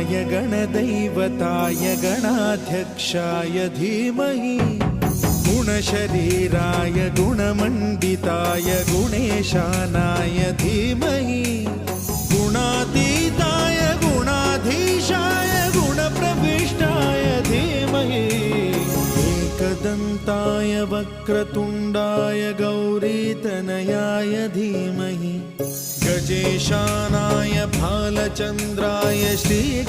गणाध्यक्षाय गणदैवताय गणाध्यक्षाय धीमहि गुणशरीराय गुणमण्डिताय गुणेशानाय धीमहि गुणातीताय गुणाधीशाय गुणप्रविष्टाय धीमहि एकदन्ताय वक्रतुण्डाय गौरीतनयाय धीमहि गजेशानाय भालचन्द्राय श्री